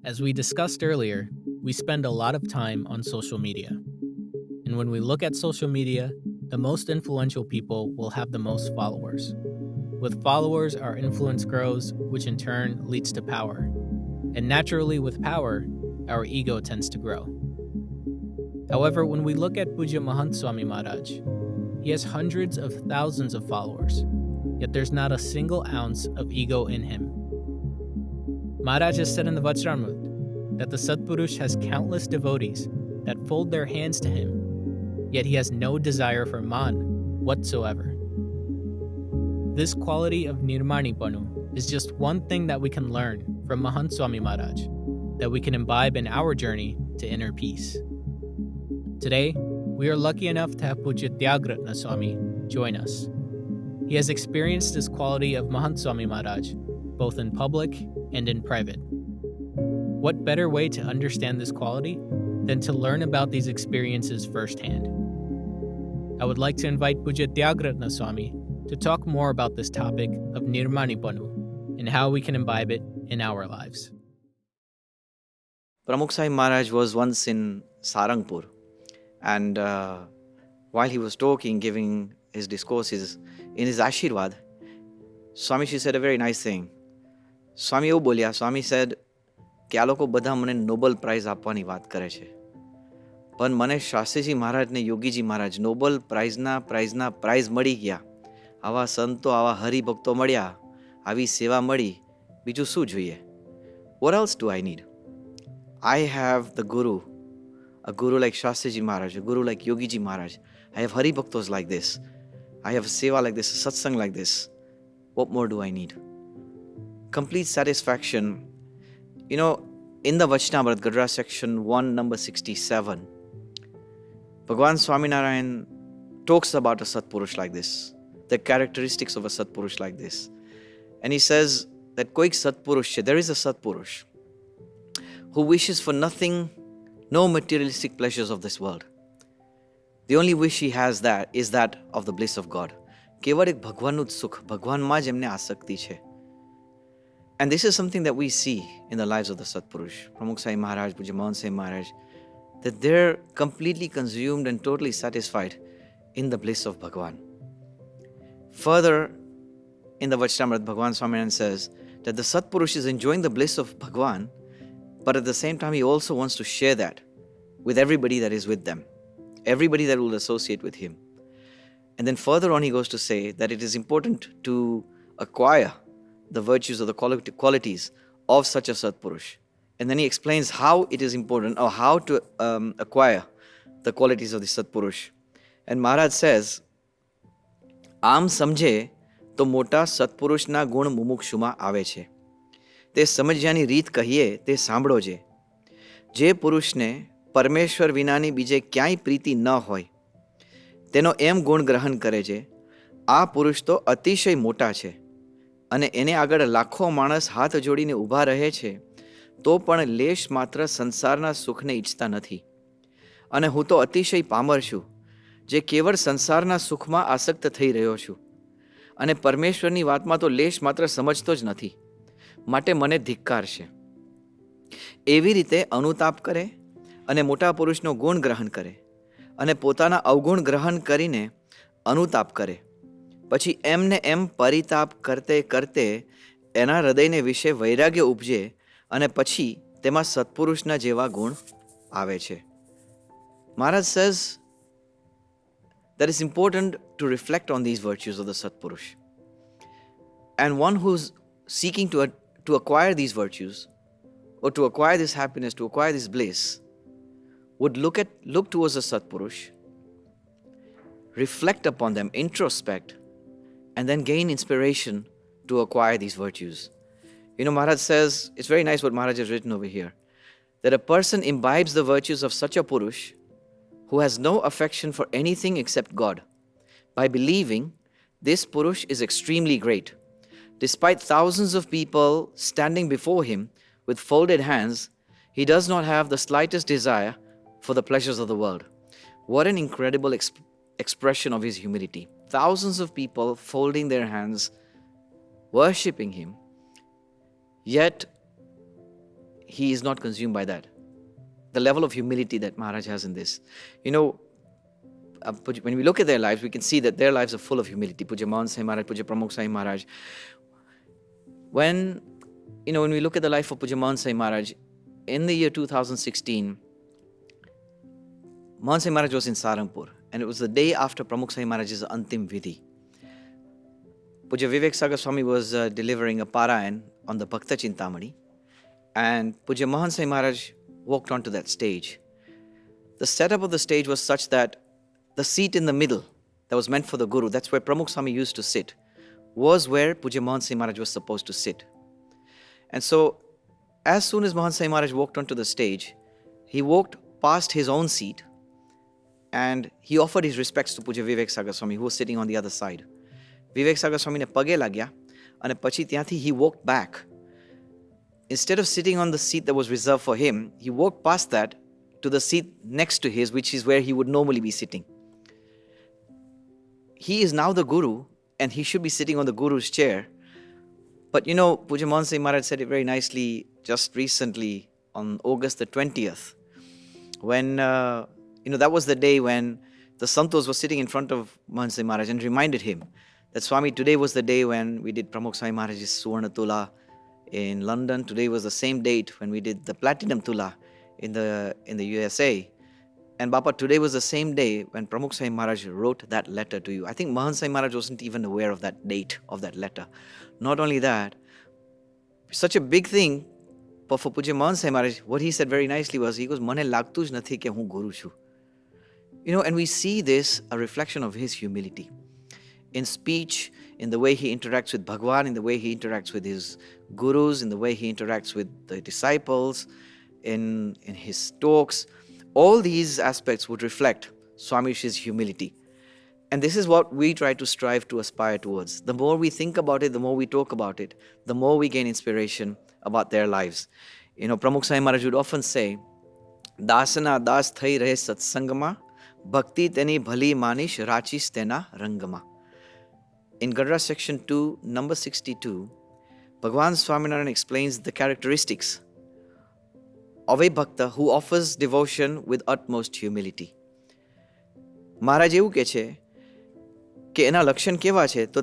As we discussed earlier, we spend a lot of time on social media. And when we look at social media, the most influential people will have the most followers. With followers, our influence grows, which in turn leads to power. And naturally, with power, our ego tends to grow. However, when we look at Pujya Mahant Swami Maharaj, he has hundreds of thousands of followers, yet there's not a single ounce of ego in him. Maharaj has said in the Vachanamrut that the Satpurush has countless devotees that fold their hands to him, yet he has no desire for man whatsoever. This quality of Nirmanipanu is just one thing that we can learn from Mahant Swami Maharaj, that we can imbibe in our journey to inner peace. Today, we are lucky enough to have Pujya Tyagratnadas Swami join us. He has experienced this quality of Mahant Swami Maharaj, both in public and in private. What better way to understand this quality than to learn about these experiences firsthand? I would like to invite Pujya Tyagratnadas Swami to talk more about this topic of Nirmanipanu and how we can imbibe it in our lives. Pramukh Sai Maharaj was once in Sarangpur, and while he was talking, giving his discourses, in his Ashirwad, Swamishri said a very nice thing. Swami એવું બોલ્યા, Swami said કે આ લોકો બધા મને Nobel price આપવાની વાત કરે છે, પણ મને શાસ્ત્રીજી મહારાજ ને યોગીજી મહારાજ નોબલ પ્રાઇઝના પ્રાઇઝ મળી ગયા. આવા સંતો, આવા હરિભક્તો મળ્યા, આવી સેવા મળી, બીજું શું જોઈએ? What else do I need? I have the guru, a guru like Shastriji Maharaj, a guru like Yogiji Maharaj. I have haribhaktos like this. I have seva like this, a satsang like this. What more do I need? Complete satisfaction. You know, in the Vachanamrut Gadhada section 1, number 67, Bhagwan Swaminarayan talks about a Satpurush like this, the characteristics of a Satpurush like this. And he says that koik Satpurush, there is a Satpurush who wishes for nothing, no materialistic pleasures of this world. The only wish he has that is that of the bliss of God. કેવળ એક ભગવાનનું જ સુખ, ભગવાનમાં જ એમને આસક્તિ છે. And this is something that we see in the lives of the Satpurush, Pramukh Sai Maharaj, Pujya Mahant Swami Maharaj, that they're completely consumed and totally satisfied in the bliss of Bhagwan. Further, in the Vachanamrut, Bhagwan Swaminarayan says that the Satpurush is enjoying the bliss of Bhagwan, but at the same time, he also wants to share that with everybody that is with them, everybody that will associate with him. And then further on, he goes to say that it is important to acquire the virtues or the qualities of such a Satpurush. And then he explains how it is important or how to acquire the qualities of the Satpurush. And Maharaj says, આમ સમજે તો મોટા સત્પુરુષના ગુણ મુમુક્ષુમાં આવે છે. તે સમજ્યાની રીત કહીએ તે સાંભળોજે. જે પુરુષને પરમેશ્વર વિનાની બીજે ક્યાંય પ્રીતિ ન હોય, તેનો એમ ગુણ ગ્રહણ કરે છે, આ પુરુષ તો અતિશય મોટા છે, અને એને આગળ લાખો માણસ હાથ જોડીને ઊભા રહે છે, તો પણ લેશ માત્ર સંસારના સુખને ઈચ્છતા નથી. અને હું તો અતિશય પામર છું, જે કેવળ સંસારના સુખમાં આસક્ત થઈ રહ્યો છું, અને પરમેશ્વરની વાતમાં તો લેશ માત્ર સમજતો જ નથી, માટે મને ધિક્કાર છે. એવી રીતે અનુતાપ કરે અને મોટા પુરુષનો ગુણ ગ્રહણ કરે, અને પોતાના અવગુણ ગ્રહણ કરીને અનુતાપ કરે. પછી એમને એમ પરિતાપ કરતે કરતે એના હૃદયને વિશે વૈરાગ્ય ઉપજે, અને પછી તેમાં સત્પુરુષના જેવા ગુણ આવે છે. Maharaj says that it's important to reflect on these virtues of the Satpurush. And one who's seeking to acquire these virtues, or to acquire this happiness, to acquire this bliss, would look towards the Satpurush, reflect upon them, introspect, and then gain inspiration to acquire these virtues. You know, Maharaj says, it's very nice what Maharaj has written over here, that a person imbibes the virtues of such a Purush who has no affection for anything except God. By believing, this Purush is extremely great. Despite thousands of people standing before him with folded hands, he does not have the slightest desire for the pleasures of the world. What an incredible expression of his humility. Thousands of people folding their hands, worshipping him, yet he is not consumed by that. The level of humility that Maharaj has in this. When we look at their lives, we can see that their lives are full of humility. Pujya Mahant Swami Maharaj, Pujya Pramukh Swami Maharaj. When we look at the life of Pujya Mahant Swami Maharaj, in the year 2016, Mahant Swami Maharaj was in Sarangpur, and it was the day after Pramukh Swami Maharaj's Antim Vidhi. Pujya Vivek Sagar Swami was delivering a Parayan on the Bhakta Chintamani, and Pujya Mahant Swami Maharaj walked onto that stage. The setup of the stage was such that the seat in the middle that was meant for the Guru, that's where Pramukh Swami used to sit, was where Pujya Mahant Swami Maharaj was supposed to sit. And so, as soon as Mahant Swami Maharaj walked onto the stage, he walked past his own seat and he offered his respects to Pujya Vivek Sagar Swami, who was sitting on the other side. Vivek Sagar Swami ne page lagya, and pachi ત્યાંથી he walked back. Instead of sitting on the seat that was reserved for him, he walked past that to the seat next to his, which is where he would normally be sitting. He is now the Guru, and he should be sitting on the Guru's chair. But Pujya Mahant Swami Maharaj said it very nicely just recently on August the 20th, when, that was the day when the Santos was sitting in front of Mahant Swami Maharaj and reminded him that, Swami, today was the day when we did Pramukh Swami Maharaj's Suvarna Tula in London. Today was the same date when we did the Platinum Tula in the USA. And Bapa, today was the same day when Pramukh Swami Maharaj wrote that letter to you. I think Mahant Swami Maharaj wasn't even aware of that date of that letter. Not only that, such a big thing, but for Pujya Mahant Swami Maharaj, what he said very nicely was, he goes, Mane lagtu જ નથી કે હું ગુરુ છું. And we see this, a reflection of his humility. In speech, in the way he interacts with Bhagwan, in the way he interacts with his gurus, in the way he interacts with the disciples, in his talks. All these aspects would reflect Swamishri's humility. And this is what we try to strive to aspire towards. The more we think about it, the more we talk about it, the more we gain inspiration about their lives. Pramukh Swami Maharaj would often say, Dasana das thai rahe satsangama, bhakti teni bhali manish rachis tena rangama. In Gadhada section 2, number 62, Bhagwan Swaminarayan explains the characteristics of a bhakta who offers devotion with utmost humility. Maharaj એવું કહે છે કે એના લક્ષણ કેવા છે તો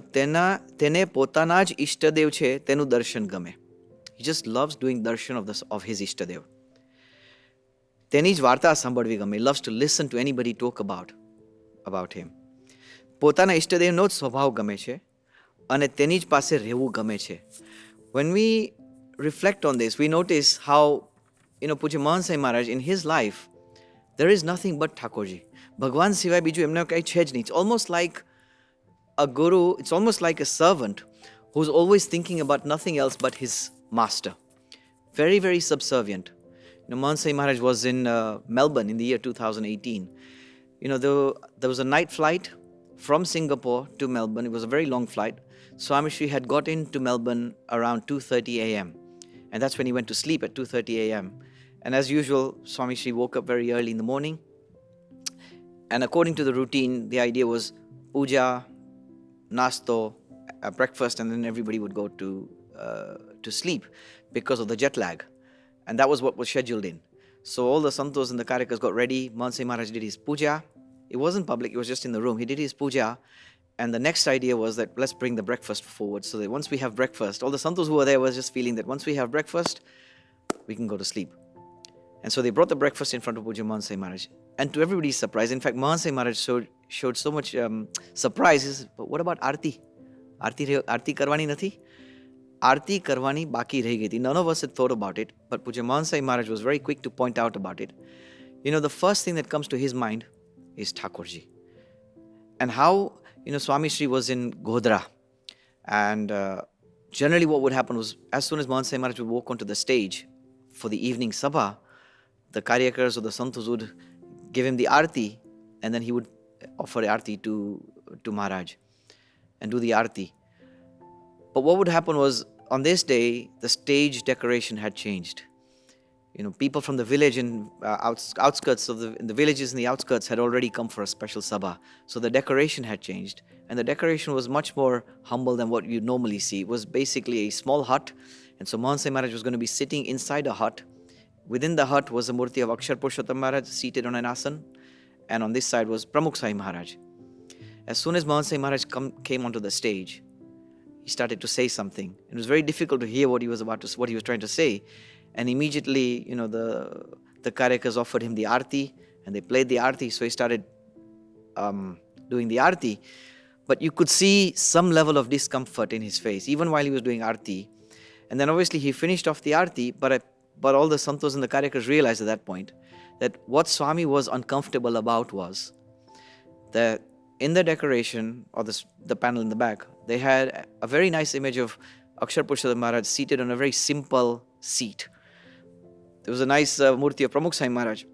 તેને પોતાના જ ઈષ્ટદેવ છે તેનું દર્શન ગમે. He just loves doing darshan of his ઈષ્ટદેવ. તેની જ વાર્તા સાંભળવી ગમે. He loves to listen to anybody talk about him. પોતાના ઈષ્ટદેવનો જ સ્વભાવ ગમે છે અને તેની જ પાસે રહેવું ગમે છે. When we reflect on this, we notice how Pujya Mahant Swami Maharaj, in his life, there is nothing but Thakurji. Bhagwan સિવાય બીજું એમને કંઈ છે જ નહીં. It's almost like a guru, it's almost like a servant who's always thinking about nothing else but his master. Very, very subservient. Mahant Swami Maharaj was in Melbourne in the year 2018. There was a night flight from Singapore to Melbourne. It was a very long flight. Swamishri had got into Melbourne around 2:30 a.m. And that's when he went to sleep at 2:30 a.m. And as usual, Swamishri woke up very early in the morning. And according to the routine, the idea was puja, nasto, breakfast, and then everybody would go to sleep because of the jet lag. And that was what was scheduled in. So all the santos and the karikas got ready. Mahant Swami Maharaj did his puja. It wasn't public, it was just in the room. He did his puja. And the next idea was that let's bring the breakfast forward so that once we have breakfast, all the santos who were there was just feeling that once we have breakfast, we can go to sleep. And so they brought the breakfast in front of Pujya Mahant Swami Maharaj. And to everybody's surprise, in fact, Mahant Swami Maharaj showed so much surprise. He said, but what about Aarti? Aarti karwani nathi? Aarti karwani baki rahi gayi thi. None of us had thought about it, but Pujya Mahant Swami Maharaj was very quick to point out about it. The first thing that comes to his mind is Thakurji. And how, Swamishri was in Godhra. And generally what would happen was, as soon as Mahant Swami Maharaj would walk onto the stage for the evening sabha, the karyakars or the santos would give him the arti, and then he would offer arti to Maharaj and do the arti. But what would happen was, on this day, the stage decoration had changed. People from the village and outskirts of the villages in the outskirts had already come for a special sabha. So the decoration had changed, and the decoration was much more humble than what you normally see. It was basically a small hut, and so Mahant Swami Maharaj was going to be sitting inside a hut Within the hut was a murti of Akshar Purushottam Maharaj seated on an asan, and on this side was Pramukh Sai Maharaj. As soon as Mahant Swami Maharaj came onto the stage, he started to say something. It was very difficult to hear what he was trying to say, and immediately, the Karakas offered him the arti, and they played the arti, so he started doing the arti. But you could see some level of discomfort in his face, even while he was doing arti. And then obviously he finished off the arti, but all the santos and the Karakas realized at that point that what Swami was uncomfortable about was that in the decoration, or the panel in the back, they had a very nice image of Akshar Purushottam Maharaj seated on a very simple seat. There was a nice murti of Pramukh Sai Maharaj,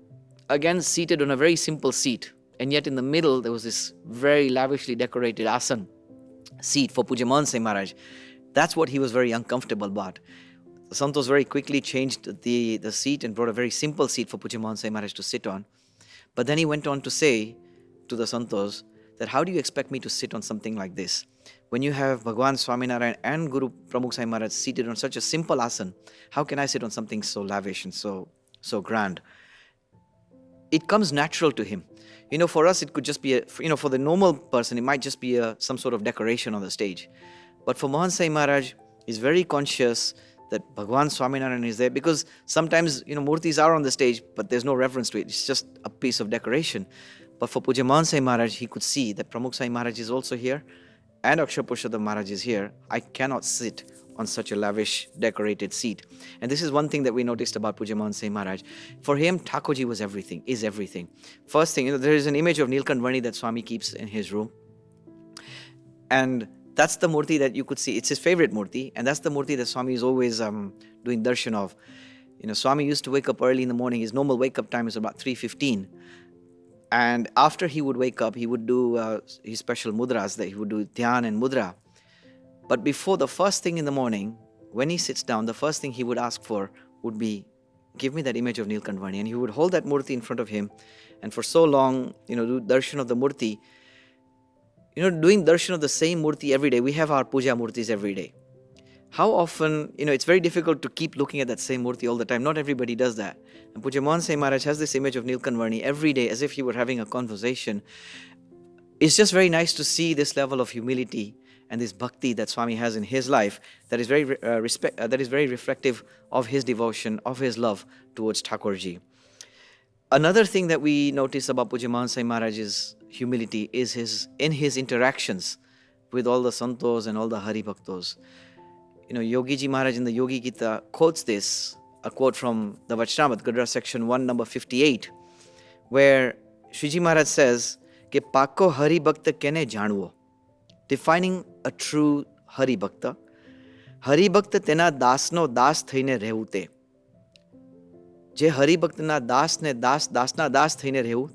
again seated on a very simple seat. And yet in the middle, there was this very lavishly decorated asan seat for Pujya Mahant Swami Maharaj. That's what he was very uncomfortable about. The santos very quickly changed the seat and brought a very simple seat for Pujya Mahant Swami Maharaj to sit on. But then he went on to say to the santos that, how do you expect me to sit on something like this? When you have Bhagwan Swaminarayan and Guru Pramukh Sai Maharaj seated on such a simple asan, how can I sit on something so lavish and so grand? It comes natural to him. For us, it could just be for the normal person, it might just be some sort of decoration on the stage. But for Mahant Sai Maharaj, he's very conscious that Bhagwan Swaminarayan is there, because sometimes, murtis are on the stage, but there's no reference to it. It's just a piece of decoration. But for Pujya Mahant Swami Maharaj, he could see that Pramukh Sai Maharaj is also here and Akshar Purushottam Maharaj is here. I cannot sit on such a lavish decorated seat. And this is one thing that we noticed about Pujya Mahant Swami Maharaj. For him, Thakurji was everything, is everything. First thing, there is an image of Nilkantvarni that Swami keeps in his room. And that's the murti that you could see. It's his favorite murti, and that's the murti that Swami is always doing darshan of. Swami used to wake up early in the morning. His normal wake-up time is about 3:15. And after he would wake up, he would do his special mudras, that he would do dhyan and mudra. But before, the first thing in the morning, when he sits down, the first thing he would ask for would be, give me that image of Nilkantvarni. And he would hold that murti in front of him, and for so long, do darshan of the murti. Doing darshan of the same murti every day. We have our puja murtis every day. How often, it's very difficult to keep looking at that same murti all the time. Not everybody does that. And Pujya Mahant Swami Maharaj has this image of Nilkantvarni every day, as if he were having a conversation. It's just very nice to see this level of humility and this bhakti that Swami has in his life, that is very reflective of his devotion, of his love towards Thakurji. Another thing that we notice about Pujya Mahant Swami Maharaj's humility is in his interactions with all the santos and all the Hari Bhaktos. Yogiji Maharaj in the Yogi Gita quotes this, a quote from the Vachanamrut Gadhada section 1, number 58, where Shriji Maharaj says, "Ke Pakko Hari Bhakta kene janwo," defining a true Hari Bhakta. Hari Bhakta tena dasno das thઈને રહેવું તે. જે હરિ ભક્તના દાસને દાસના દાસ થઈને રહેવું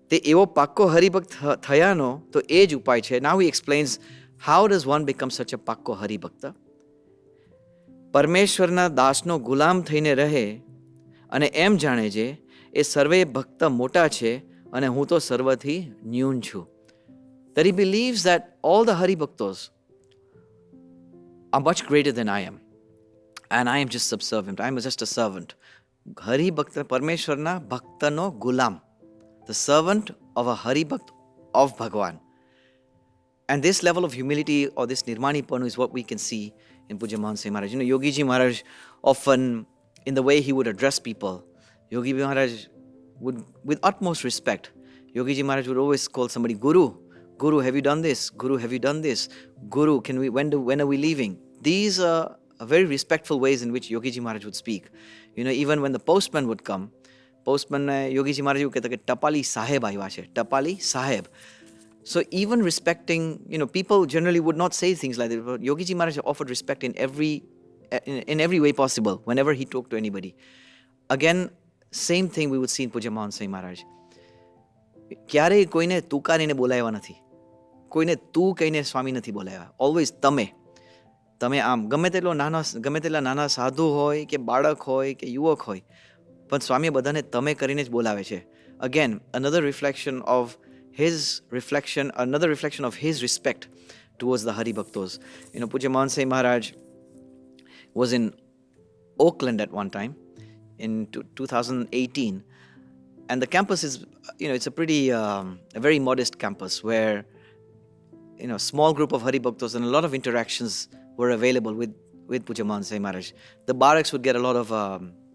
તે એવો પાક્કો હરિભક્ત થયાનો તો એ જ ઉપાય છે. Now he explains, how does one become such a પાક્કો હરિભક્ત? પરમેશ્વરના દાસનો ગુલામ થઈને રહે અને એમ જાણે છે એ સર્વે ભક્ત મોટા છે અને હું તો સર્વથી ન્યૂન છું. That he believes that all the Hari Bhaktos are much greater than I am. And I am just subservient. I am just a servant. Hari Bhakta, Parmeshwarna Bhaktano Gulam. The servant of a Hari Bhakt of Bhagwan. And this level of humility, or this Nirmanipanu, is what we can see in Pujya Mahant Swami Maharaj. Yogiji Maharaj often, in the way he would address people, Yogi Maharaj would, with utmost respect, Yogiji Maharaj would always call somebody Guru. Guru, have you done this? Guru, have you done this? Guru, when are we leaving? These are very respectful ways in which Yogiji Maharaj would speak. Even when the postman would come, Yogiji Maharaj would say, Tapali Saheb aayva chhe, Tapali Saheb. So even respecting, people generally would not say things like that, but Yogiji Maharaj offered respect in every way possible, whenever he talked to anybody. Again, same thing we would see in Pujya Mahant Swami Maharaj. ક્યારેય કોઈને તુકારીને બોલાવ્યા નથી, કોઈને તું કહીને સ્વામી નથી બોલાવ્યા. Always તમે આમ ગમે તેટલા નાના સાધુ હોય કે બાળક હોય કે યુવક હોય, પણ સ્વામીએ બધાને તમે કરીને જ બોલાવે છે. Again, another reflection of his respect towards the Hari Bhaktos. Pujya Mahant Swami Maharaj was in Auckland at one time. in 2018. And the campus is, it's a pretty, a very modest campus where, a small group of Hari Bhaktas and a lot of interactions were available with Pujya Mahant Swami Maharaj. The barracks would get a lot of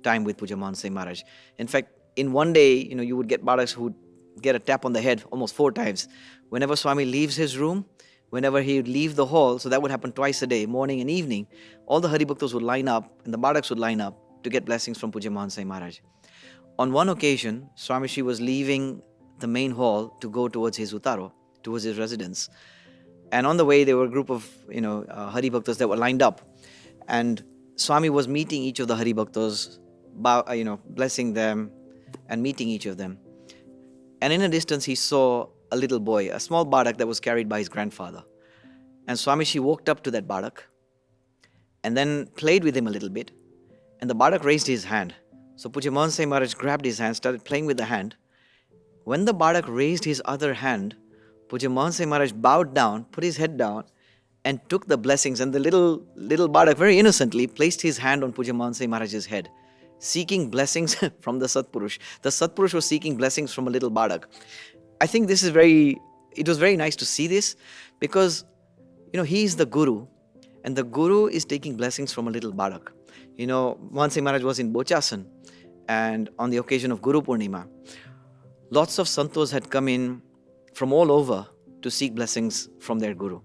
time with Pujya Mahant Swami Maharaj. In fact, in one day, you would get barracks who would get a tap on the head almost 4 times. Whenever Swami leaves his room, whenever he would leave the hall, so that would happen twice a day, morning and evening, all the Hari Bhaktas would line up and the barracks would line up to get blessings from Pujya Mahant Swami Maharaj. On one occasion, Swamishri was leaving the main hall to go towards his Utaro, towards his residence. And on the way, there were a group of, Hari Bhaktas that were lined up. And Swami was meeting each of the Hari Bhaktas, blessing them and meeting each of them. And in a distance, he saw a little boy, a small barak that was carried by his grandfather. And Swamishri walked up to that barak and then played with him a little bit. And the barak raised his hand. So Pujya Mahant Swami Maharaj grabbed his hand, started playing with the hand. When the barak raised his other hand, Pujya Mahant Swami Maharaj bowed down, put his head down, and took the blessings. And the little barak very innocently placed his hand on Pujya Mahant Swami Maharaj's head, seeking blessings from the Satpurush. The Satpurush was seeking blessings from a little barak. I think it was very nice to see this because, he is the Guru, and the Guru is taking blessings from a little barak. Mahant Swami Maharaj was in Bochasan, and on the occasion of Guru Purnima, lots of santos had come in from all over to seek blessings from their Guru.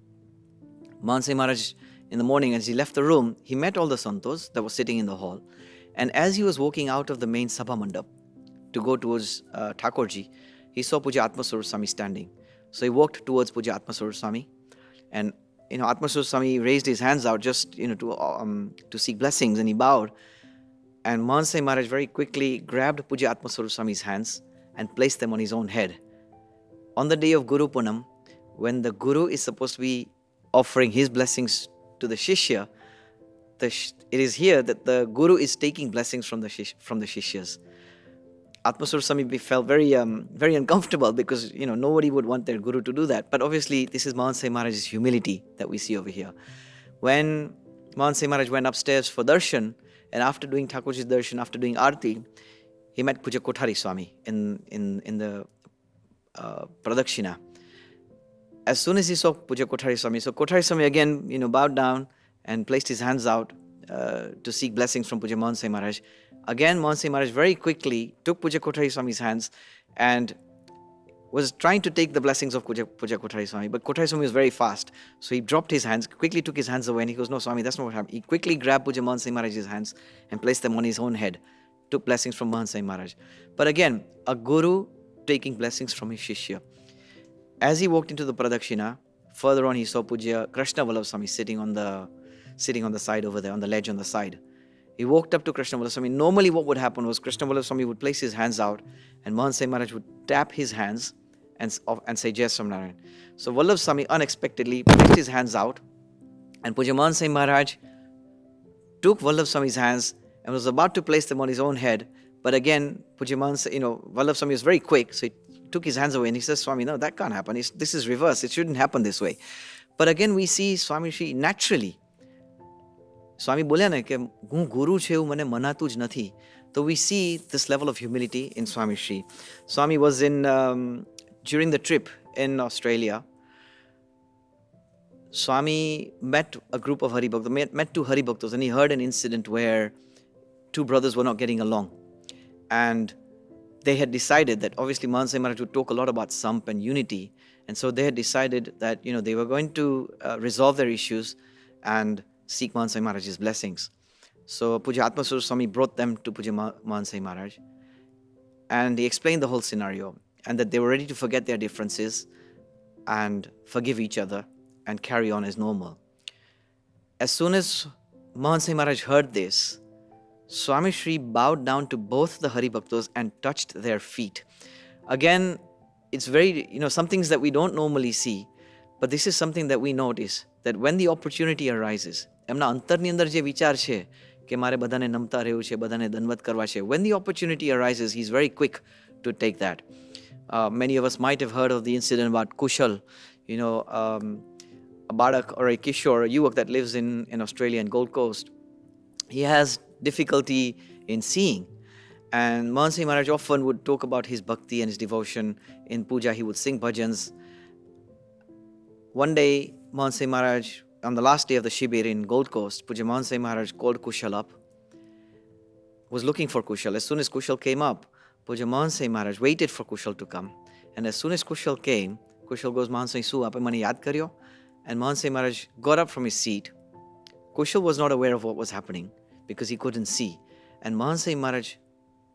Mahant Swami Maharaj, in the morning, as he left the room, he met all the santos that were sitting in the hall. And as he was walking out of the main Sabha Mandap to go towards Thakurji, he saw Pujya Atmaswarup Swami standing. So he walked towards Pujya Atmaswarup Swami. And, Atmaswarup Swami raised his hands out just, to seek blessings, and he bowed. And Mahant Swami Maharaj very quickly grabbed Pujya Atmaswarup Swami's hands and placed them on his own head. On the day of Guru Punam, when the Guru is supposed to be offering his blessings to the Shishya, it is here that the Guru is taking blessings from the Shishyas. Atmaswarup Swami felt very uncomfortable because, nobody would want their Guru to do that. But obviously, this is Mahant Swami Maharaj's humility that we see over here. When Mahant Swami Maharaj went upstairs for darshan, and after doing Thakurji's darshan, after doing Aarti, he met Pujya Kothari Swami in the Pradakshina. As soon as he saw Pujya Kothari Swami, so Kothari Swami again, bowed down and placed his hands out to seek blessings from Pujya Mahant Swami Maharaj. Again, Mahant Swami Maharaj very quickly took Pujya Kothari Swami's hands and was trying to take the blessings of Pujya Kothari Swami. But Kothari Swami was very fast. So he dropped his hands, quickly took his hands away, and he goes, "No, Swami, that's not what happened." He quickly grabbed Pujya Mahant Swami Maharaj's hands and placed them on his own head, took blessings from Mahant Swami Maharaj. But again, a Guru taking blessings from his Shishya. As he walked into the Pradakshina, further on he saw Pujya Krishna Vallabh Swami sitting on the side over there, on the ledge on the side. He walked up to Krishna Vallabh Swami. Normally what would happen was Krishna Vallabh Swami would place his hands out and Mahant Swami Maharaj would tap his hands and say Jai Swaminarayan. So Vallabh Swami unexpectedly placed his hands out and Pujya Mahant Swami Maharaj took Vallabh Swami's hands and was about to place them on his own head. But again, Pujya Mahant, Vallabh Swami was very quick, so he took his hands away and he says, "Swami, no, that can't happen. This is reverse. It shouldn't happen this way." But again, we see Swamishri naturally. Swami બોલ્યા ને કે હું ગુરુ છે એવું મને મનાતું જ નથી. So we see this level of humility in Swamishri. Swami was during the trip in Australia, Swami met a group of Hari Bhaktas, met 2 Hari Bhaktas, and he heard an incident where 2 brothers were not getting along. And they had decided that obviously Mahant Swami Maharaj would talk a lot about Samp and unity. And so they had decided that, they were going to resolve their issues and seek Mahant Swami Maharaj's blessings. So Pujya Atmaswarup Swami brought them to Pujya Mahant Swami Maharaj. And he explained the whole scenario and that they were ready to forget their differences and forgive each other and carry on as normal. As soon as Mahant Swami Maharaj heard this, Swamishri bowed down to both the Hari Bhaktas and touched their feet. Again, it's very, some things that we don't normally see, but this is something that we notice, that when the opportunity arises, એમના અંતરની અંદર જે વિચાર છે કે મારે બધાને નમતા રહેવું છે, બધાને દંડવત કરવા છે, when the opportunity arises, he's very quick to take that. Many of us might have heard of the incident about Kushal, a barak or a kishore, a yuvak that lives in Australia and Gold Coast. He has difficulty in seeing. And Mahant Swami Maharaj often would talk about his bhakti and his devotion. In puja, he would sing bhajans. One day, Mahant Swami Maharaj, on the last day of the Shibir in Gold Coast, Pujya Mahant Swami Maharaj called Kushal up, was looking for Kushal. As soon as Kushal came up, Pujya Mahant Swami Maharaj waited for Kushal to come. And as soon as Kushal came, Kushal goes, Mahant Swami, su, ape mane yaad karyo? And Mahant Swami Maharaj got up from his seat. Kushal was not aware of what was happening because he couldn't see. And Mahant Swami Maharaj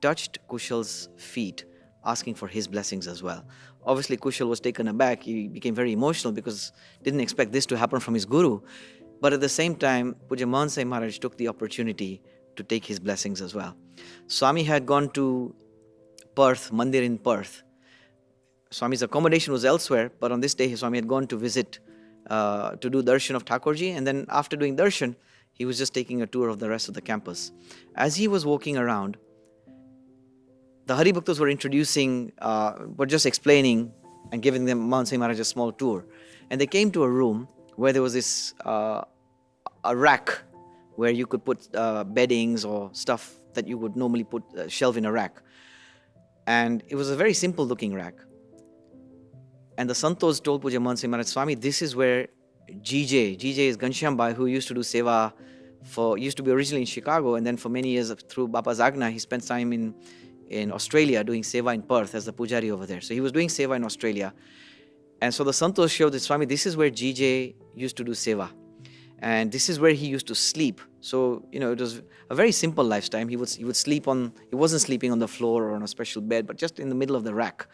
touched Kushal's feet, asking for his blessings as well. Obviously, Kushal was taken aback. He became very emotional because didn't expect this to happen from his guru. But at the same time, Pujya Mahant Swami Maharaj took the opportunity to take his blessings as well. Swami had gone to Perth, Mandir in Perth. Swami's accommodation was elsewhere, but on this day, Swami had gone to visit, to do darshan of Thakurji, and then after doing darshan, he was just taking a tour of the rest of the campus. As he was walking around, the Hari Bhaktas were introducing, were just explaining and giving them Mahant Swami Maharaj a small tour. And they came to a room where there was this, a rack where you could put beddings or stuff that you would normally put, shelve in a rack. And it was a very simple looking rack. And the Santos told Pujya Mahant Swami Maharaj, Swami, this is where GJ is Ghanshyam Bhai, who used to do seva used to be originally in Chicago, and then for many years through Bapa's Agna, he spent time in Australia doing seva in Perth as the pujari over there. So he was doing seva in Australia. And so the Santos showed that, Swami, this is where GJ used to do seva. And this is where he used to sleep. So, it was a very simple lifestyle. He would sleep he wasn't sleeping on the floor or on a special bed, but just in the middle of the rack.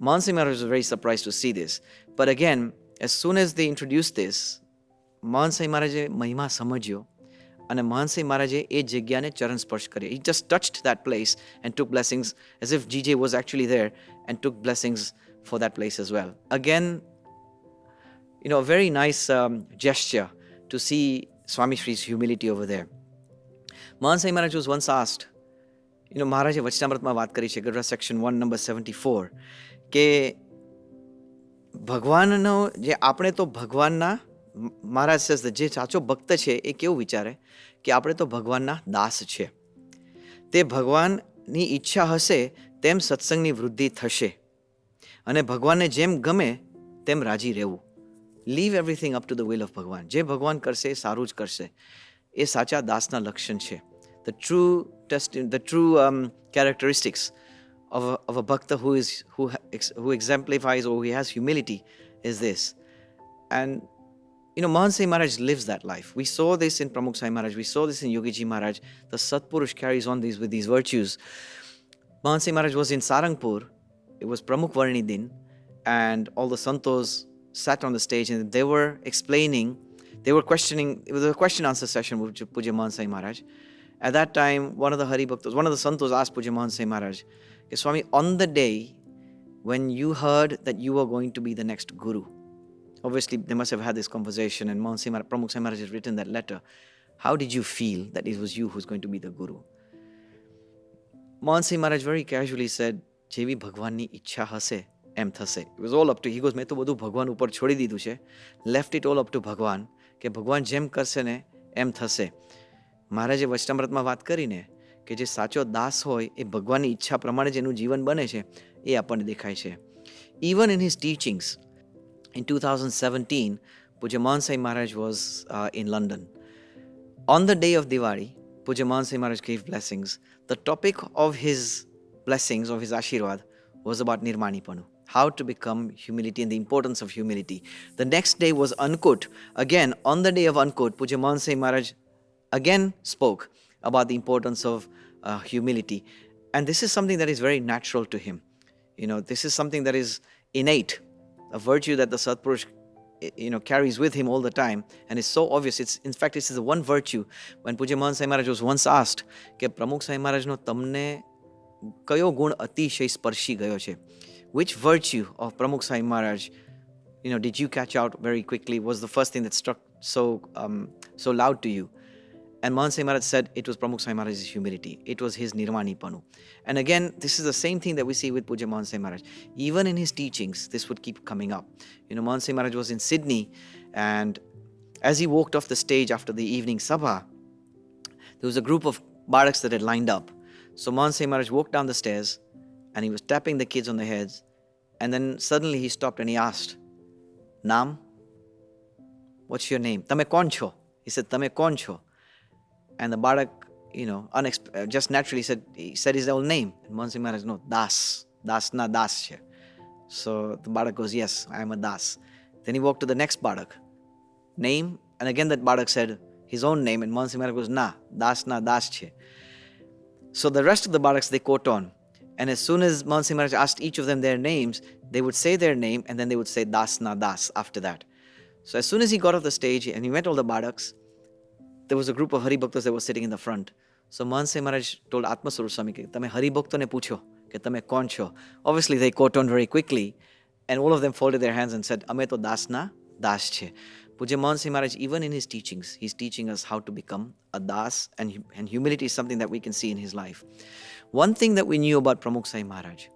Mahant Swami Maharaj was very surprised to see this. But again, as soon as they introduced this, Mahant Swami Maharaj mahima samajyo, and Mahant Swami Maharaj e jagyane charan sparsh kare. He just touched that place and took blessings as if GJ was actually there and took blessings for that place as well. Again, a very nice gesture to see Swamishri's humility over there. Mahant Swami Maharaj was once asked, Maharaj Vachanamrut માં વાત કરી છે, Gadhada section 1 number 74, કે ભગવાનનો જે આપણે તો ભગવાનના, મહારાજ says that જે સાચો ભક્ત છે એ કેવું વિચારે કે આપણે તો ભગવાનના દાસ છે. તે ભગવાનની ઈચ્છા હશે તેમ સત્સંગની વૃદ્ધિ થશે અને ભગવાનને જેમ ગમે તેમ રાજી રહેવું. Leave everything up to the will of Bhagwan. જે ભગવાન કરશે સારું જ કરશે. એ સાચા દાસના લક્ષણ છે. The true characteristics of a bhakta who exemplifies or who has humility is this. And Mahant Swami Maharaj lives that life. We saw this in Pramukh Swami Maharaj. We saw this in Yogiji Maharaj. The Satpurush carries on with these virtues. Mahant Swami Maharaj was in Sarangpur. It was Pramukh Varni Din, and all the Santos sat on the stage and they were questioning. It was a question answer session with Pujya Mahant Swami Maharaj. At that time, one of the Hari Bhaktas, one of the Santos asked Pujya Mahant Swami Maharaj, Swami, on the day when you heard that you were going to be the next guru, obviously they must have had this conversation, and Pramukh Swami Maharaj has written that letter. How did you feel that it was you who's going to be the guru? Mahant Swami Maharaj very casually said, Jevi Bhagwanni ઈચ્છા હશે એમ થશે. It was all up to, he goes, મેં તો બધું ભગવાન ઉપર છોડી દીધું છે. Left it all up to ભગવાન, કે ભગવાન જેમ કરશે ને એમ થશે. મહારાજે વચનામૃતમાં વાત કરીને કે જે સાચો દાસ હોય એ ભગવાનની ઈચ્છા પ્રમાણે જેનું જીવન બને છે એ આપણને દેખાય છે. Even in his teachings, in 2017, Pujya Mahant Swami Maharaj was in London. On the day of Diwali, Pujya Mahant Swami Maharaj gave blessings. The topic of his blessings, of his Ashirwad, was about Nirmanipanu, how to become humility and the importance of humility. The next day was Ankut. Again, on the day of Ankut, Pujya Mahant Swami Maharaj again spoke about the importance of humility. And this is something that is very natural to him. This is something that is innate, a virtue that the Satpurush carries with him all the time, and it's so obvious. In fact, this is the one virtue. When Pujya Mahant Swami Maharaj was once asked કે પ્રમુખ સ્વામી મહારાજનો તમને કયો ગુણ અતિશય સ્પર્શી ગયો છે? Which virtue of Pramukh Swami Maharaj did you catch out very quickly, was the first thing that struck so loud to you? And Mahant Swami Maharaj said it was Pramukh Swami Maharaj's humility. It was his Nirmanipanu. And again, this is the same thing that we see with Pujya Mahant Swami Maharaj. Even in his teachings, this would keep coming up. Mahant Swami Maharaj was in Sydney, and as he walked off the stage after the evening sabha, there was a group of barracks that had lined up. So Mahant Swami Maharaj walked down the stairs and he was tapping the kids on the heads. And then suddenly he stopped and he asked, Naam? What's your name? Tame kon cho? He said, Tame kon cho? And the Barak, just naturally he said his own name. And Mahant Swami Maharaj, no, Das. Das na Das che. So the Barak goes, yes, I am a Das. Then he walked to the next Barak. Name? And again that Barak said his own name. And Mahant Swami Maharaj goes, na Das che. So the rest of the Baraks, they quote on. And as soon as Mahant Swami Maharaj asked each of them their names, they would say their name and then they would say Das na Das after that. So as soon as he got off the stage and he met all the Baraks, there was a group of Hari Bhaktas that was sitting in the front. So Mahant Swami Maharaj told Atma Swarup Swami, Tame Hari Bhakta ne pucho, ke tame kon cho. Obviously they quote on very quickly and all of them folded their hands and said, Ame to Das na Das che. Pujya Mahant Swami Maharaj, even in his teachings, he's teaching us how to become a Das, and humility is something that we can see in his life. One thing that we knew about Pramukh Swami Maharaj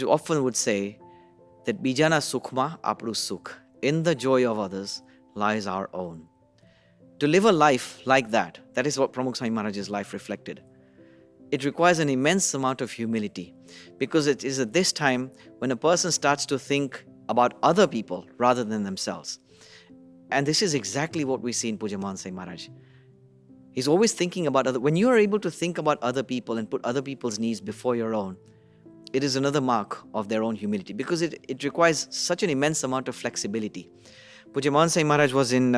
often would say that Bijana Sukhma Apru Sukh. In the joy of others lies our own. To live a life like that is what Pramukh Swami Maharaj's life reflected. It requires an immense amount of humility, because it is at this time when a person starts to think about other people rather than themselves. And this is exactly what we see in Pujya Mahant Swami Maharaj. He's always thinking about when you are able to think about other people and put other people's needs before your own, it is another mark of their own humility, because it requires such an immense amount of flexibility. Pujya Mahant Swami Maharaj was in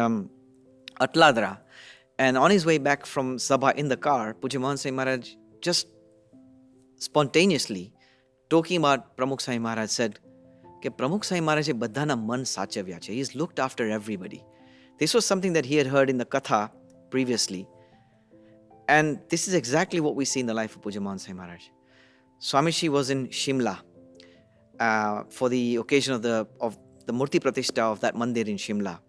Atladra, and on his way back from Sabha in the car, Pujya Mahant Swami Maharaj just spontaneously, talking about Pramukh Swami Maharaj, said, કે પ્રમુખ સ્વામી મહારાજે બધાના મન સાચવ્યા છે. He's looked after everybody. This was something that he had heard in the Katha previously. And this is exactly what we see in the life of Pujya Mahant Swami Maharaj. Swamishri was in Shimla for the occasion of the Murti Pratishtha of that mandir in Shimla.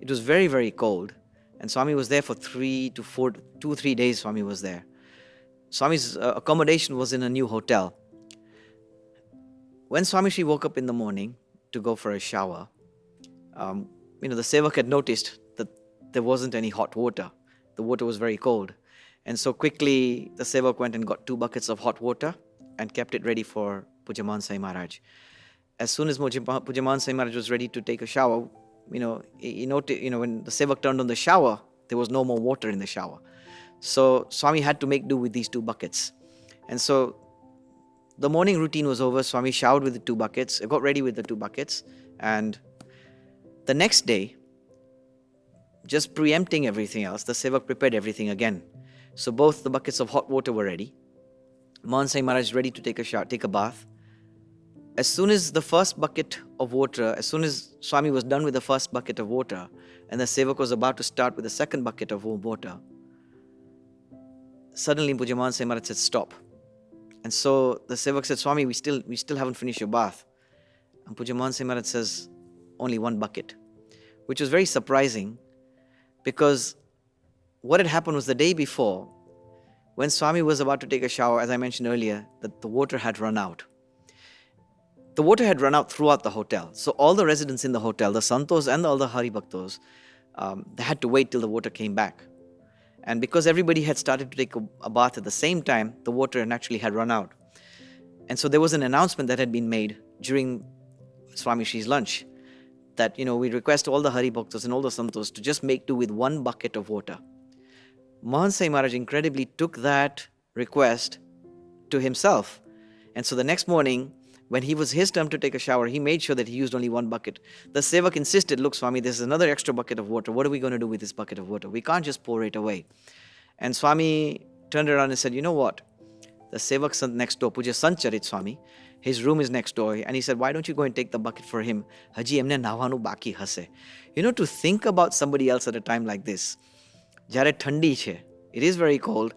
It was very, very cold. And Swami was there for 2-3 days Swami was there. Swami's accommodation was in a new hotel. When Swamishri woke up in the morning to go for a shower, the sevak had noticed that there wasn't any hot water. The water was very cold. And so quickly the sevak went and got 2 buckets of hot water and kept it ready for Pujya Mahant Swami Maharaj. As soon as Pujya Mahant Swami Maharaj was ready to take a shower, he noted, when the sevak turned on the shower, there was no more water in the shower. So Swami had to make do with these 2 buckets. And so the morning routine was over. Swami showered with the 2 buckets, got ready with the 2 buckets. And the next day, just preempting everything else, the sevak prepared everything again. So both the buckets of hot water were ready. Mahant Swami Maharaj ready to take a shower, take a bath. As soon as the first bucket of water, as soon as Swami was done with the first bucket of water, and the sevak was about to start with the second bucket of warm water, suddenly Pujya Mahant Swami Maharaj said, stop. And so the sevak said, Swami, we still haven't finished your bath. And Pujya Mahant Swami Maharaj says, only 1 bucket, which was very surprising, because what had happened was the day before, when Swami was about to take a shower, as I mentioned earlier, that the water had run out. The water had run out throughout the hotel. So all the residents in the hotel, the Santos and all the Hari Bhaktos, they had to wait till the water came back. And because everybody had started to take a bath at the same time, the water naturally had run out. And so there was an announcement that had been made during Swamishri's lunch that, we request all the Hari Bhaktas and all the Santos to just make do with 1 bucket of water. Mahant Swami Maharaj incredibly took that request to himself. And so the next morning, when he was his turn to take a shower, he made sure that he used only 1 bucket. The sevak insisted, look Swami, there's another extra bucket of water. What are we going to do with this bucket of water? We can't just pour it away. And Swami turned around and said, you know what? The sevak next door, Pujya Sancharit Swami, his room is next door. And he said, why don't you go and take the bucket for him? Haji emne navanu baki hase. To think about somebody else at a time like this. Jare thandi che. It is very cold.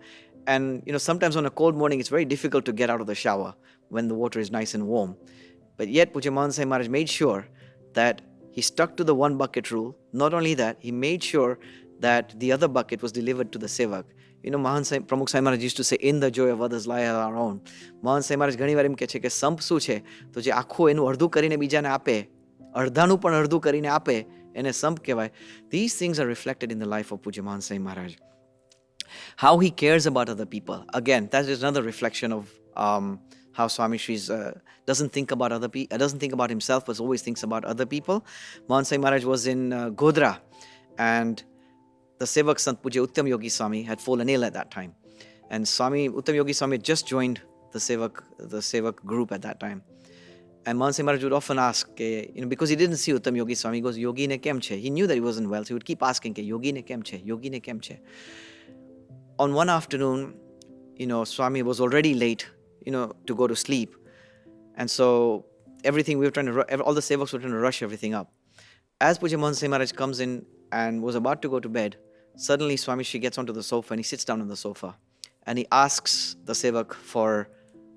And, sometimes on a cold morning, it's very difficult to get out of the shower when the water is nice and warm. But yet, Pujya Mahant Swami Maharaj made sure that he stuck to the 1 bucket rule. Not only that, he made sure that the other bucket was delivered to the sevak. Pramukh Swami Maharaj used to say, in the joy of others lie our own. Mahant Swami Maharaj ઘણી વાર એમ કહે છે કે સંપ શું છે તો જે આખું એનું અડધું કરીને બીજાને આપે, અડધાનું પણ અડધું કરીને આપે, એને સંપ કહેવાય. These things are reflected in the life of Pujya Mahant Swami Maharaj. how he cares about other people. Again, that is another reflection of how Swamishri doesn't think about doesn't think about himself, but always thinks about other people. Mahant Swami Maharaj was in Godhra, and the Sevak Sant Pujya Uttam Yogi Swami had fallen ill at that time. And Swami Uttam Yogi Swami had just joined the Sevak group at that time. And Mahant Swami Maharaj would often ask, because he didn't see Uttam Yogi Swami, he goes, Yogi ne kem che? He knew that he wasn't well, so he would keep asking, Yogi ne kem che? Yogi ne kem che? On one afternoon, Swami was already late, to go to sleep. And so everything, all the sevaks were trying to rush everything up. As Pujya Mahant Swami Maharaj comes in and was about to go to bed, suddenly Swamishri gets onto the sofa and he sits down on the sofa. And he asks the sevak for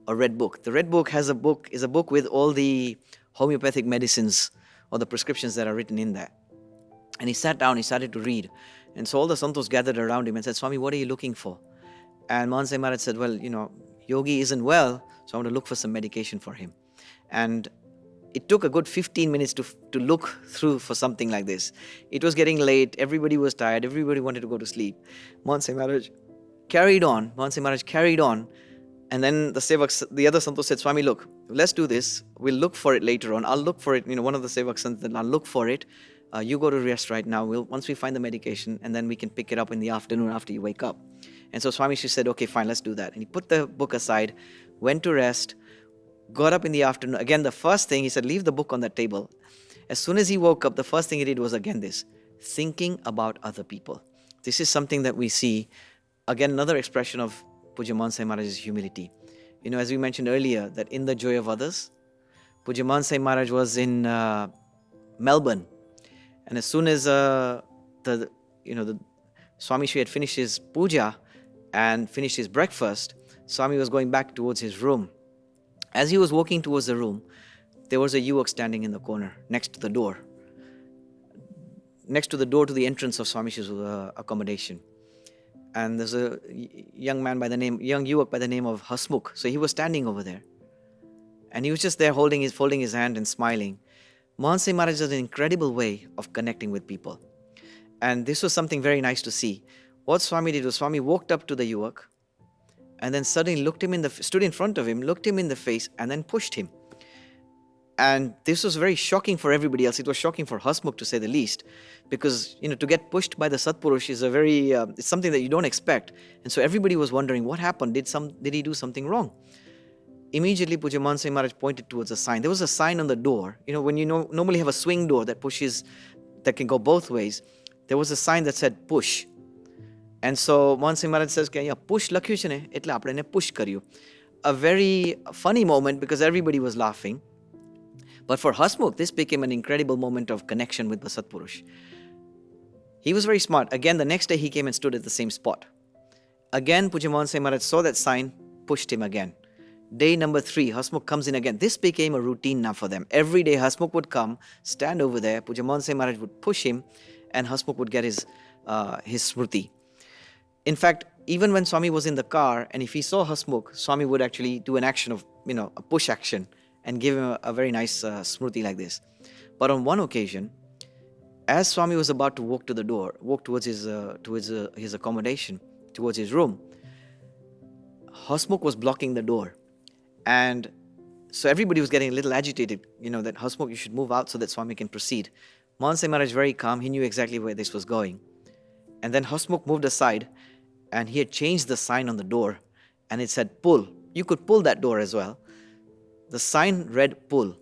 a red book. The red book is a book with all the homeopathic medicines or the prescriptions that are written in there. And he sat down, he started to read. And so all the santos gathered around him and said, Swami, what are you looking for? And Mahant Swami Maharaj said, well, Yogi isn't well, so I want to look for some medication for him. And it took a good 15 minutes to look through for something like this. It was getting late, everybody was tired, everybody wanted to go to sleep. Mahant Swami Maharaj carried on, and then the other santos said, Swami, look, let's do this. We'll look for it later on. I'll look for it. One of the sevaks said, I'll look for it. You go to rest right now. Once we find the medication, and then we can pick it up in the afternoon after you wake up. And so Swamishri said, okay, fine, let's do that. And he put the book aside, went to rest, got up in the afternoon. Again, the first thing, he said, leave the book on that table. As soon as he woke up, the first thing he did was again this, thinking about other people. This is something that we see, again, another expression of Pujya Mahant Swami Maharaj's humility. As we mentioned earlier, that in the joy of others, Pujya Mahant Swami Maharaj was in Melbourne. And as soon as the Swamishri had finished his puja and finished his breakfast, Swami was going back towards his room. As he was walking towards the room, there was a yuvak standing in the corner next to the door to the entrance of Swamishri's accommodation. And there's a young yuvak by the name of Hasmukh. So he was standing over there. And he was just there folding his hand and smiling. Mahant Swami Maharaj has an incredible way of connecting with people. And this was something very nice to see. What Swami did was Swami walked up to the yuvak and then suddenly stood in front of him, looked him in the face, and then pushed him. And this was very shocking for everybody else. It was shocking for Hasmukh, to say the least, because to get pushed by the Satpurush is it's something that you don't expect. And so everybody was wondering what happened. Did he do something wrong? Immediately, Pujya Mahant Swami Maharaj pointed towards a sign. There was a sign on the door. When you normally have a swing door that can go both ways, there was a sign that said push. And so Mahant Swami Maharaj says, push lakhu chhe ne, etle apne push karyu. A very funny moment because everybody was laughing. But for Hasmukh, this became an incredible moment of connection with the Satpurush. He was very smart. Again, the next day he came and stood at the same spot. Again, Pujya Mahant Swami Maharaj saw that sign, pushed him again. Day number 3, Hasmukh comes in again. This became a routine now for them. Every day Hasmukh would come, stand over there, Pujya Mahant Swami Maharaj would push him, and Hasmukh would get his smriti. In fact, even when Swami was in the car, and if he saw Hasmukh, Swami would actually do an action of, a push action, and give him a very nice smriti like this. But on one occasion, as Swami was about to walk towards his accommodation, towards his room, Hasmukh was blocking the door. And so everybody was getting a little agitated, that Hasmukh, you should move out so that Swami can proceed. Mahant Swami Maharaj, very calm, he knew exactly where this was going. And then Hasmukh moved aside, and he had changed the sign on the door, and it said pull. You could pull that door as well. The sign read pull.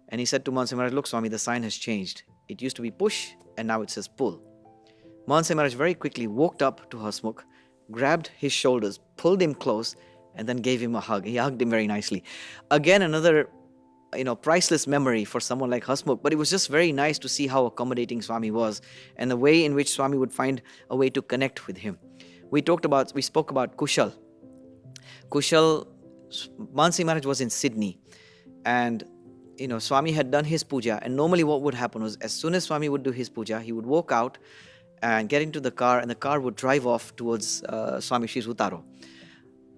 And he said to Mahant Swami Maharaj, look Swami, the sign has changed. It used to be push, and now it says pull. Mahant Swami Maharaj very quickly walked up to Hasmukh, grabbed his shoulders, pulled him close, and then gave him a hug. He hugged him very nicely. Again, another priceless memory for someone like Hasmukh, but it was just very nice to see how accommodating Swami was and the way in which Swami would find a way to connect with him. We spoke about Kushal. Mahant Swami Maharaj was in Sydney, and Swami had done his puja, and normally what would happen was as soon as Swami would do his puja, he would walk out and get into the car, and the car would drive off towards Swamishri's Utaro.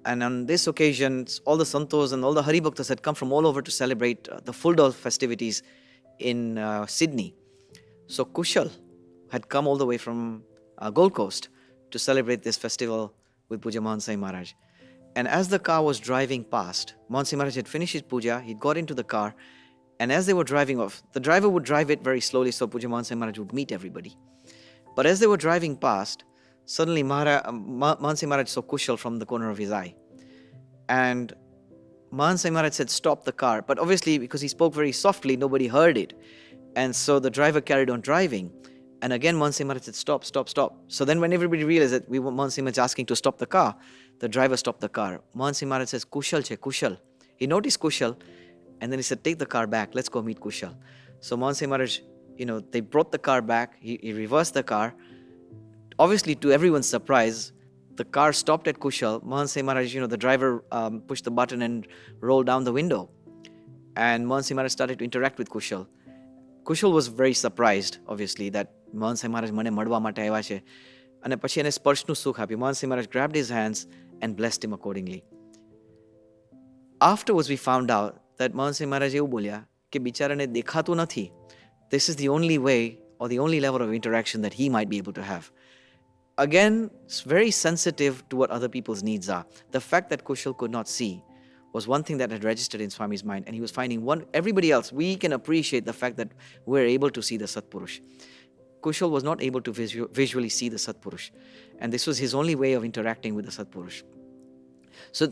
And on this occasion, all the santos and all the Hari Bhaktas had come from all over to celebrate the full day festivities in Sydney. So Kushal had come all the way from Gold Coast to celebrate this festival with Pujya Mahant Swami Maharaj. And as the car was driving past, Mahant Swami Maharaj had finished his puja, he'd got into the car, and as they were driving off, the driver would drive it very slowly so Pujya Mahant Swami Maharaj would meet everybody. But as they were driving past, suddenly Mahant Swami Maharaj saw Kushal from the corner of his eye. And Mahant Swami Maharaj said, "Stop the car." But obviously, because he spoke very softly, nobody heard it. And so the driver carried on driving. And again, Mahant Swami Maharaj said, "Stop, stop, stop." So then when everybody realized that Mahant Swami Maharaj asking to stop the car, the driver stopped the car. Mahant Swami Maharaj says, "Kushal che, Kushal." He noticed Kushal, and then he said, "Take the car back. Let's go meet Kushal." So Mahant Swami Maharaj, they brought the car back. He reversed the car. Obviously, to everyone's surprise, the car stopped at Kushal. Mahant Swami Maharaj, the driver pushed the button and rolled down the window. And Mahant Swami Maharaj started to interact with Kushal. Kushal was very surprised, obviously, that Mahant Swami Maharaj મને મળવા માટે આવ્યા છે. અને પછી એને સ્પર્શનું સુખ આપ્યું. Mahant Swami Maharaj grabbed his hands and blessed him accordingly. Afterwards, we found out that Mahant Swami Maharaj એવું બોલ્યા કે બિચારાને દેખાતું નથી. This is the only way or the only level of interaction that he might be able to have. Again, it's very sensitive to what other people's needs are. The fact that Kushal could not see was one thing that had registered in Swami's mind, and he was finding everybody else, we can appreciate the fact that we're able to see the Satpurush. Kushal was not able to visually see the Satpurush, and this was his only way of interacting with the Satpurush. So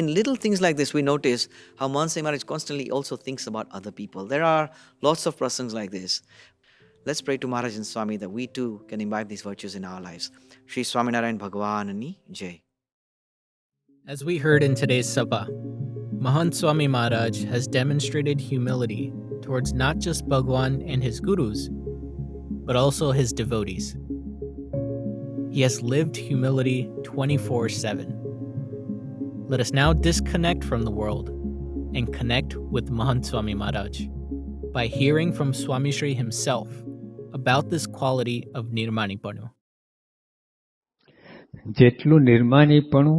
in little things like this, we notice how Mahant Swami Maharaj constantly also thinks about other people. There are lots of prasangs like this. Let's pray to Maharaj and Swami that we too can imbibe these virtues in our lives. Shri Swaminarayan Bhagwanani Jai. As we heard in today's Sabha, Mahant Swami Maharaj has demonstrated humility towards not just Bhagwan and his gurus, but also his devotees. He has lived humility 24/7. Let us now disconnect from the world and connect with Mahant Swami Maharaj by hearing from Swamishri himself about this quality of Nirmanipanu. જેટલું નિર્માનીપણું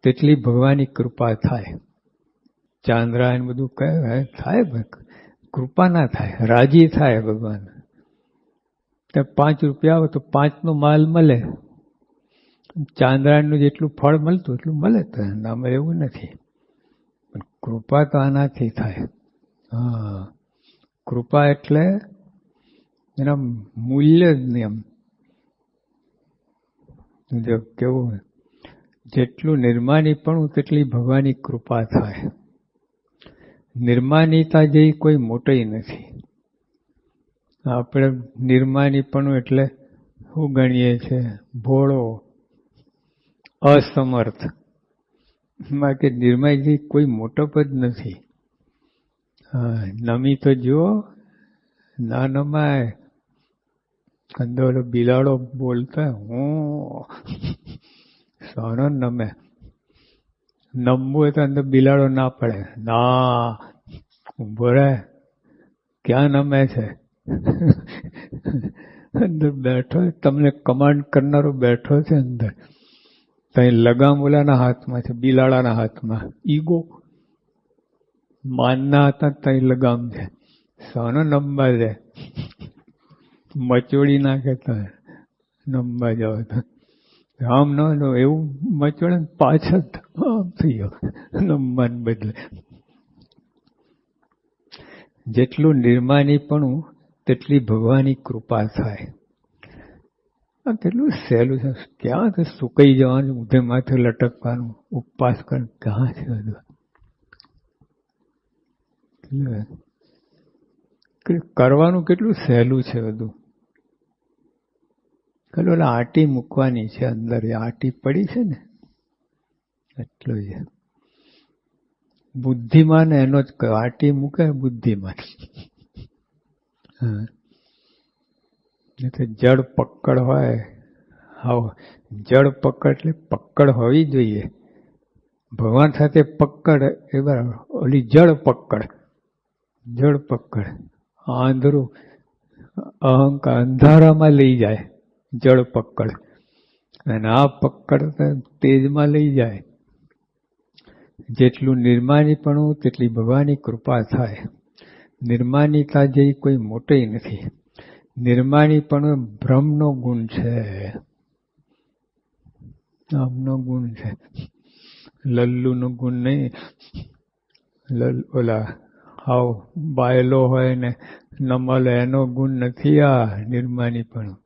તેટલી ભગવાનની કૃપા થાય. ચાંદ્રાયણ બધું કહે થાય, કૃપા ના થાય, રાજી થાય ભગવાન. 5 રૂપિયા આવે તો 5નો માલ મળે. ચાંદ્રાયણનું જેટલું ફળ મળતું એટલું મળે તો આમાં એવું નથી. પણ કૃપા તો આનાથી થાય. કૃપા એટલે એના મૂલ્ય જ નિયમ. કેવું, જેટલું નિર્માનીપણું તેટલી ભગવાનની કૃપા થાય. નિર્માનીતા જેવી કોઈ મોટી નથી. આપણે નિર્માનીપણું એટલે શું ગણીએ છીએ? ભોળો, અસમર્થ. બાકી નિર્માય જેવી કોઈ મોટપ જ નથી. નમી તો જુઓ, ના નમાય. કંદોલો બિલાડો બોલતા હું સોનો નમે. નમવું હોય તો અંદર બિલાડો ના પડે. ના, ઉભો રહે, ક્યાં નમે છે? અંદર બેઠો, તમને કમાન્ડ કરનારો બેઠો છે અંદર. તઈ લગામ ઓલાના હાથમાં છે, બિલાડાના હાથમાં. ઈગો માનના હતા તઈ લગામ છે. સોનો નંબર છે, મચોડી નાખે તો નંબર જાવ તો આમ ન એવું મચોડે પાછળ આમ થઈ ગયો નંબર બદલે. જેટલું નિર્માનીપણું તેટલી ભગવાનની કૃપા થાય. કેટલું સહેલું છે. ક્યાં તો સુકાઈ જવાનું, ઊંધે માથે લટકવાનું, ઉપવાસ કર, ક્યાં છે બધું. કરવાનું કેટલું સહેલું છે બધું. ખાલી ઓલા આટી મૂકવાની છે અંદર, એ આટી પડી છે ને એટલું છે. બુદ્ધિમાન એનો જ કહ્યું, આટી મૂકે બુદ્ધિમાન. જડ પકડ હોય, હા, જડ પકડ એટલે પકડ હોવી જોઈએ. ભગવાન સાથે પકડ એ બરાબર. ઓલી જડ પકડ, જડ પકડ આંધળું અહંકાર અંધારામાં લઈ જાય. જળ પકડ અને આ પકડ તેજમાં લઈ જાય. જેટલું નિર્માનીપણું તેટલી ભગવાનની કૃપા થાય. નિર્માનીતા જેવી કોઈ મોટી નથી. નિર્માનીપણું ભ્રમનો ગુણ છે. આમનો ગુણ છે. લલ્લુનો ગુણ નહીં. ઓલા હાવ બાયલો હોય ને નમલ એનો ગુણ નથી આ નિર્માનીપણું.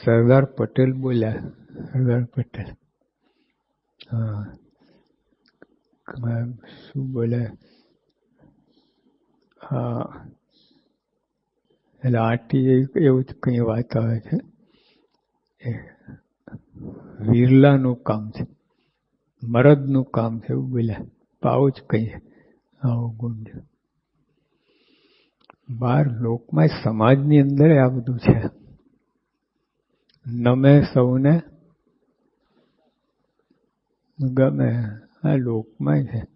સરદાર પટેલ બોલ્યા. સરદાર પટેલ હા શું બોલ્યા? હા એટલે આટી એવું જ કઈ વાત આવે છે. વિરલાનું કામ છે, મરદનું કામ છે એવું બોલ્યા. આવું જ કહીએ. આવું ગુણ છે. બહાર લોકમાં સમાજની અંદર આ બધું છે. નમે સૌને ગમે આ લોકમાં છે.